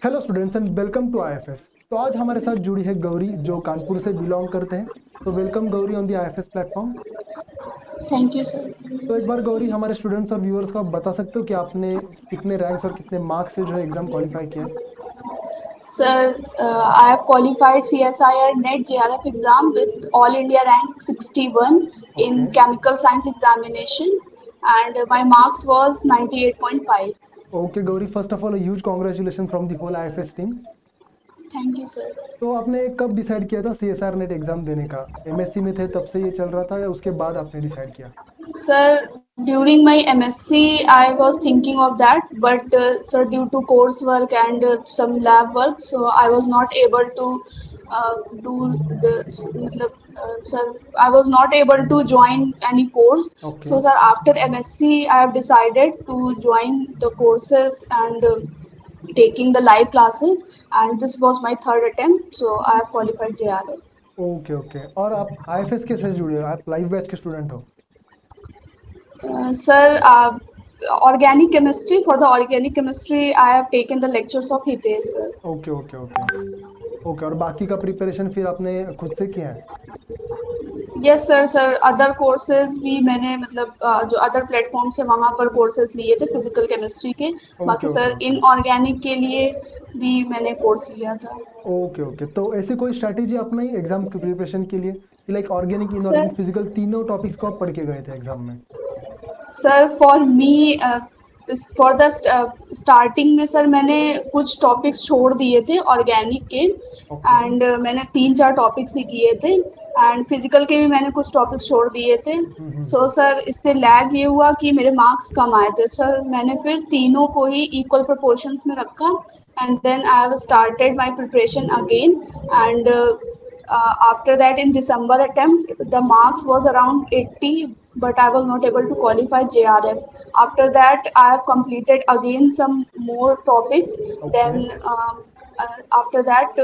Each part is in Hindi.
Hello students and welcome to IFS. तो आज हमारे साथ जुड़ी है गौरी जो कानपुर से बिलोंग करते हैं। तो welcome Gauri on the IFS platform. Thank you sir. तो एक बार गौरी हमारे स्टूडेंट्स और व्यूअर्स को आप बता सकते हो कि आपने कितने रैंक्स और कितने मार्क्स से जो है एग्जाम क्वालिफाई किया है। Sir, I have qualified CSIR NET JRF exam with All India rank 61 okay in chemical science examination, and my marks was 98.5. Okay Gauri, first of all huge congratulation from the whole IFS team. Thank you, sir. तो आपने कब डिसाइड किया था सीएसआर नेट एग्जाम देने का? एमएससी में थे तब से ये चल रहा था या उसके बाद आपने डिसाइड किया? Sir, during my MSc, I was thinking of that, but sir, due to coursework and some lab work, so I was not able to do the. Sir, I was not able to join any course. Okay So, sir, after MSc, I have decided to join the courses and taking the live classes, and this was my third attempt. So, I have qualified JRF. Okay okay. और आप आईएफएस के साथ जुड़े हो, आप लाइव बैच के स्टूडेंट हो? Sir, organic chemistry. For the organic chemistry, I have taken the lectures of Hitesh, sir. Okay okay okay okay. और बाकी का प्रिपरेशन फिर आपने खुद से किया है? Yes, sir, sir. Other courses भी मैंने मतलब जो other platforms है वहाँ पर courses लिए थे physical chemistry के. ओके बाकी ओके सर ओके inorganic के लिए भी मैंने course लिया था. Okay okay. तो ऐसी कोई स्ट्रैटेजी अपनाई एग्जाम की प्रिपरेशन के लिए कि like organic Sir, inorganic physical तीनों टॉपिक्स को आप पढ़ के गए थे एग्जाम में? Sir for me for the starting में सर मैंने कुछ टॉपिक्स छोड़ दिए थे ऑर्गेनिक के ओके एंड मैंने 3-4 टॉपिक्स ही किए थे एंड फिजिकल के भी मैंने कुछ टॉपिक्स छोड़ दिए थे. सो सर इससे लैग ये हुआ कि मेरे मार्क्स कम आए थे सर. मैंने फिर तीनों को ही इक्वल प्रोपोर्शंस में रखा and then I have started my preparation again and after that in December attempt the marks was around 80 but I was not able to qualify JRF. After that I have completed again some more topics. Okay Then after that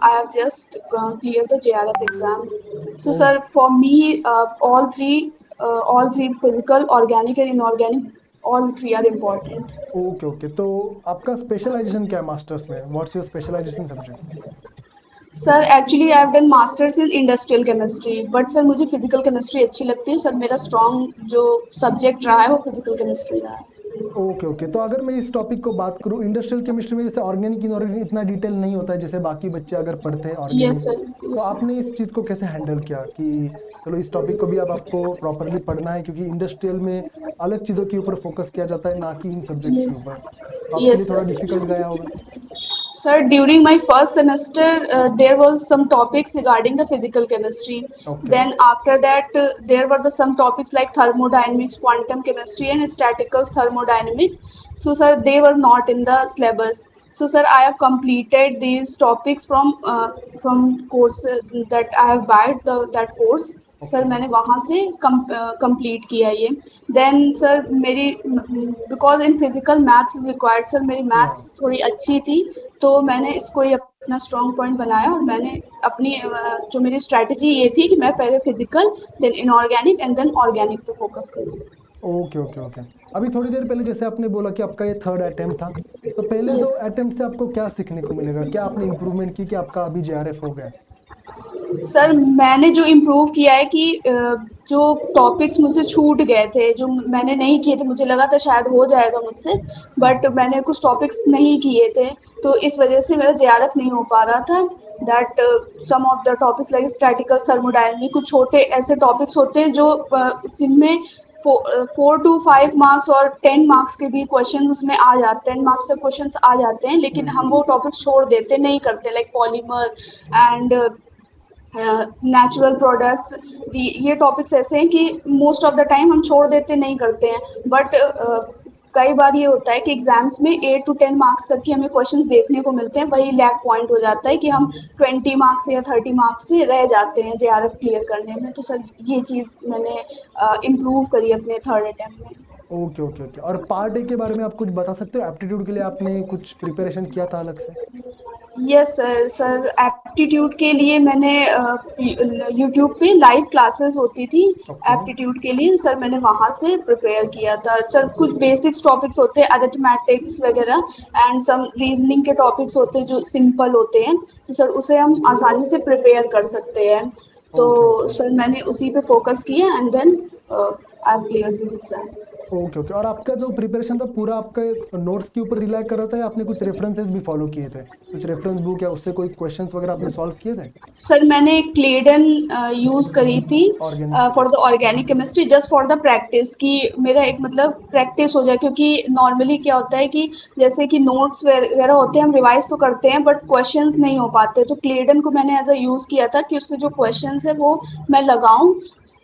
I have just cleared the JRF exam. So oh sir for me all three physical, organic and inorganic, all three are important. Okay okay. तो आपका स्पेशलाइजेशन क्या है मास्टर्स में? What's your specialisation subject? Sir actually I have done masters in industrial chemistry but sir मुझे फिजिकल केमिस्ट्री अच्छी लगती है. सर मेरा स्ट्रॉन्ग जो सब्जेक्ट रहा है वो फिजिकल केमिस्ट्री रहा है. Okay okay. तो अगर मैं इस टॉपिक को बात करूँ, इंडस्ट्रियल केमिस्ट्री में जैसे ऑर्गेनिक इनऑर्गेनिक इतना डिटेल नहीं होता है जैसे बाकी बच्चे अगर पढ़ते हैं यस ऑर्गेनिक। सर. तो यस आपने इस चीज़ को कैसे हैंडल किया कि चलो इस टॉपिक को भी अब आपको प्रॉपरली पढ़ना है, क्योंकि इंडस्ट्रियल में अलग चीज़ों के ऊपर फोकस किया जाता है ना कि इन सब्जेक्ट्स के ऊपर। तो आपके लिए यस थोड़ा सर. डिफिकल्ट गया होगा? Sir, during my first semester, there was some topics regarding the physical chemistry. Okay Then after that, there were some topics like thermodynamics, quantum chemistry, and statical thermodynamics. So, sir, they were not in the syllabus. So, sir, I have completed these topics from courses that I have bought that course. Sir okay मैंने वहाँ से कंप्लीट किया ये. देन सर मेरी because in physical maths is required. Sir मेरी या मैथ्स थोड़ी अच्छी थी तो मैंने इसको ही अपना स्ट्रॉन्ग पॉइंट बनाया और मैंने अपनी जो मेरी स्ट्रैटेजी ये थी कि मैं पहले physical then inorganic and then organic पे फोकस करूँ. Okay okay okay. अभी थोड़ी देर पहले जैसे आपने बोला कि आपका ये थर्ड अटेम्प्ट था, तो पहले दो यस अटेम्प्ट से आपको क्या सीखने को मिलेगा? क्या आपने इम्प्रूवमेंट की कि आपका अभी जेआरएफ हो गया? सर मैंने जो इम्प्रूव किया है कि जो टॉपिक्स मुझसे छूट गए थे जो मैंने नहीं किए थे, मुझे लगा था शायद हो जाएगा मुझसे बट मैंने कुछ टॉपिक्स नहीं किए थे तो इस वजह से मेरा जेआरएफ नहीं हो पा रहा था. That some of the topics like statistical thermodynamics कुछ छोटे ऐसे टॉपिक्स होते हैं जो जिनमें 4 to 5 मार्क्स और 10 मार्क्स के भी क्वेश्चन उसमें आ जाते हैं. 10 मार्क्स तक क्वेश्चन आ जाते हैं लेकिन हम वो टॉपिक्स छोड़ देते नहीं करते like polymer and natural products. ये टॉपिक्स ऐसे हैं कि मोस्ट ऑफ द टाइम हम छोड़ देते नहीं करते हैं बट कई बार ये होता है कि एग्जाम्स में 8 to 10 मार्क्स तक की हमें क्वेश्चंस देखने को मिलते हैं. वही लैग पॉइंट हो जाता है कि हम 20 मार्क्स या 30 मार्क्स से रह जाते हैं जेआरएफ क्लियर करने में. तो सर ये चीज़ मैंने इम्प्रूव करी अपने थर्ड अटेम्प्ट में. Okay okay okay. और पार्ट ए के बारे में आप कुछ बता सकते हो? एप्टीट्यूड के लिए आपने कुछ प्रिपरेशन किया था अलग से? Yes sir. सर एप्टीट्यूड के लिए मैंने यूट्यूब पे लाइव क्लासेस होती थी ओके। एप्टीट्यूड के लिए, सर मैंने वहाँ से प्रिपेयर किया था। सर कुछ बेसिक्स टॉपिक्स होते हैं अरिथमेटिक्स वगैरह एंड सम रीजनिंग के टॉपिक्स होते हैं जो सिंपल होते हैं, तो सर उसे हम आसानी से प्रिपेयर कर सकते हैं। तो ओके ओके सर मैंने उसी पे फोकस किया and then I clear this exam. Okay okay. और आपका जो प्रिपरेशन था पूरा आपका नोट्स के ऊपर रिलाई कर रहा था या आपने कुछ रेफरेंसेस भी फॉलो किए थे? कुछ रेफरेंस बुक या उससे कोई क्वेश्चंस वगैरह आपने सॉल्व किए थे? सर मैंने क्लेडन यूज़ करी थी ऑर्गेनिक के लिए। For the organic chemistry, just for the practice कि मेरा एक मतलब प्रैक्टिस हो जाए, क्योंकि नॉर्मली क्या होता है कि जैसे कि नोट्स वगैरह होते हैं हम रिवाइज तो करते हैं बट क्वेश्चंस नहीं हो पाते, तो क्लेडन को मैंने एज अ यूज़ किया था कि उससे जो क्वेश्चंस है वो मैं लगाऊं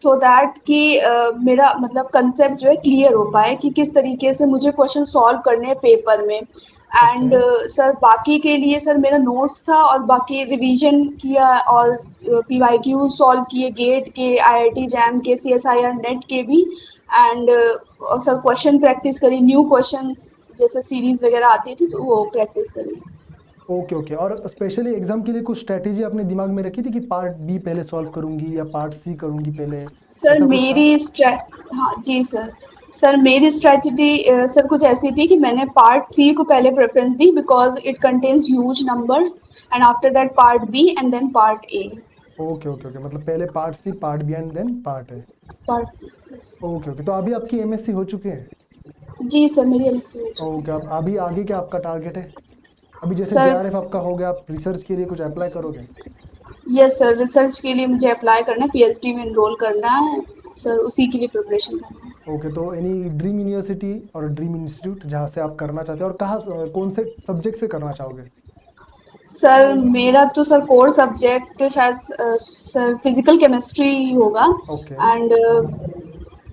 सो दैट कि मेरा मतलब कंसेप्ट जो है क्लियर हो पाए कि किस तरीके से मुझे क्वेश्चन सॉल्व करने हैं पेपर में। ओके एंड सर बाकी के लिए सर मेरा नोट्स था और बाकी रिवीजन किया और पीवाईक्यू सॉल्व किए गेट के, आईआईटी जैम के, सीएसआईआर नेट के भी। एंड सर क्वेश्चन प्रैक्टिस करी, न्यू क्वेश्चंस जैसे सीरीज वगैरह आती थी तो वो प्रैक्टिस करी। Okay okay. और स्पेशली एग्जाम के लिए कुछ स्ट्रेटेजी आपने दिमाग में रखी थी कि पार्ट बी पहले सॉल्व करूंगी या पार्ट सी करूंगी पहले, सर ऐसा कुछ था? मेरी हाँ जी सर। सर मेरी स्ट्रेटजी सर कुछ ऐसी थी कि मैंने पार्ट सी को पहले प्रेफरेंस दी because it contains huge numbers and after that part B and then part A. Okay okay okay. मतलब पहले part C, part B and then part A. Part okay okay. तो अभी आपकी एमएससी हो चुकी है? जी सर मेरी एमएससी हो चुकी ओके। अब अभी आगे क्या आपका टारगेट है? अभी है जैसे सर। जेआरएफ आपका हो गया, आप रिसर्च के लिए कुछ अप्लाई करोगे? यस सर, रिसर्च के लिए मुझे अप्लाई करना है, पीएचडी में एनरोल करना है सर, उसी के लिए प्रिपरेशन करना है। ओके। तो एनी ड्रीम यूनिवर्सिटी और ड्रीम इंस्टीट्यूट जहाँ से आप करना चाहते हो, और कहाँ कौन से सब्जेक्ट से करना चाहोगे? सर मेरा तो सर कोर सब्जेक्ट शायद सर फिजिकल केमिस्ट्री ही होगा। ओके एंड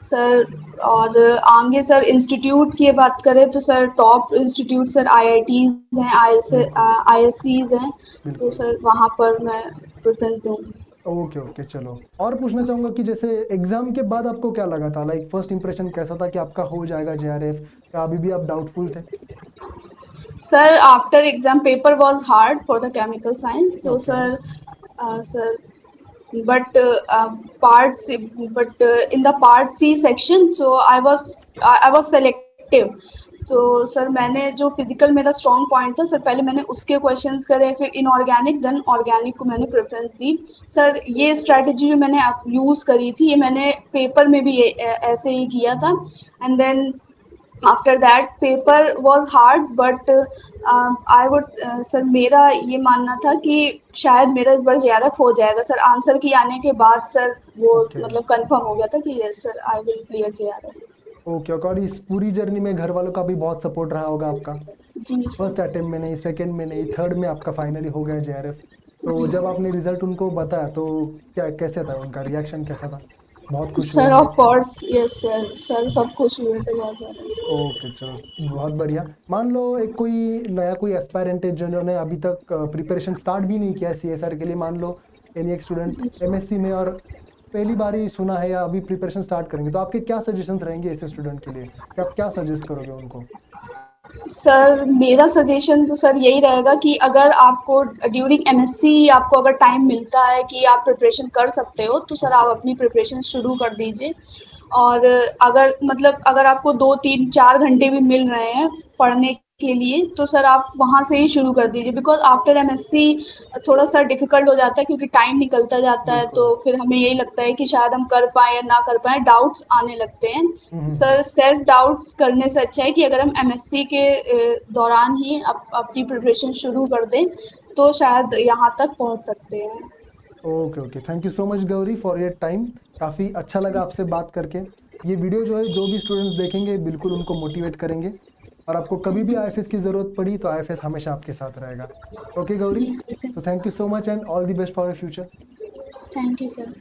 सर और आगे सर इंस्टीट्यूट की बात करें तो sir top institute sir IITs हैं, बिल्कुल आईएससीज हैं, तो बिल्कुल। सर वहाँ पर मैं प्रेफरेंस दूंगी। Okay okay. चलो, और पूछना चाहूंगा कि जैसे एग्जाम के बाद आपको क्या लगा था, लाइक फर्स्ट इंप्रेशन कैसा था कि आपका हो जाएगा जेआरएफ, या अभी भी आप डाउटफुल थे? Sir after exam paper was hard for the chemical science, तो okay sir but part C, but in the part C section so I was selective। तो सर मैंने जो फिजिकल मेरा स्ट्रॉन्ग पॉइंट था सर पहले मैंने उसके क्वेश्चंस करे, फिर इनऑर्गेनिक देन ऑर्गेनिक को मैंने प्रेफरेंस दी। सर ये स्ट्रैटेजी जो मैंने यूज़ करी थी ये मैंने पेपर में भी ऐसे ही किया था। And then after that paper was hard but I would sir मेरा ये मानना था कि शायद मेरा इस बार जेआरएफ हो जाएगा सर, आंसर की आने के बाद सर वो ओके मतलब कंफर्म हो गया था कि yes sir I will clear JRF. Okay okay. और इस पूरी जर्नी में घर वालों का भी बहुत सपोर्ट रहा होगा आपका? जी सर। फर्स्ट अटेम्प्ट में नहीं, सेकंड में नहीं, थर्ड में आपका फाइनली हो गया जेआरएफ। तो जी जब सर। आपने रिजल्ट उनको बताया तो क्या कैसे था उनका रिएक्शन, कैसा था? बहुत खुश हुए सर होंगे। Of course yes sir, sir सब खुश हुए थे बहुत ज़्यादा। ओके चलो, बहुत बढ़िया। मान लो एक कोई नया कोई एस्पायरेंट है जिन्होंने अभी तक प्रिपरेशन स्टार्ट भी नहीं किया है सीएसआर के लिए, मान लो एनी एक स्टूडेंट जी सर। एमएससी में और पहली बार ही सुना है या अभी प्रिपरेशन स्टार्ट करेंगे, तो आपके क्या सजेशंस रहेंगे ऐसे स्टूडेंट के लिए, कि आप क्या सजेस्ट करोगे उनको? सर मेरा सजेशन तो सर यही रहेगा कि अगर आपको ड्यूरिंग एमएससी आपको अगर टाइम मिलता है कि आप प्रिपरेशन कर सकते हो तो सर ओके आप अपनी प्रिपरेशन शुरू कर दीजिए। और अगर मतलब अगर आपको 2 3 4 घंटे भी मिल रहे हैं पढ़ने के लिए तो सर आप वहाँ से ही शुरू कर दीजिए, बिकॉज आफ्टर एमएससी थोड़ा सा डिफिकल्ट हो जाता है क्योंकि टाइम निकलता जाता है, तो बिल्कुल। फिर हमें यही लगता है कि शायद हम कर पाए या ना कर पाए, डाउट्स आने लगते हैं। सर सेल्फ डाउट्स करने से अच्छा है कि अगर हम एमएससी के दौरान ही अपनी प्रिपरेशन शुरू कर दें तो शायद यहाँ तक पहुँच सकते हैं। Okay okay. Thank you so much Gauri for your time. काफ़ी अच्छा लगा आपसे बात करके। ये वीडियो जो है जो भी स्टूडेंट्स देखेंगे बिल्कुल उनको मोटिवेट करेंगे, और आपको कभी भी आईएफएस की ज़रूरत पड़ी तो आईएफएस हमेशा आपके साथ रहेगा। ओके गौरी, जी सर। तो thank you so much and all the best for your future. Thank you sir.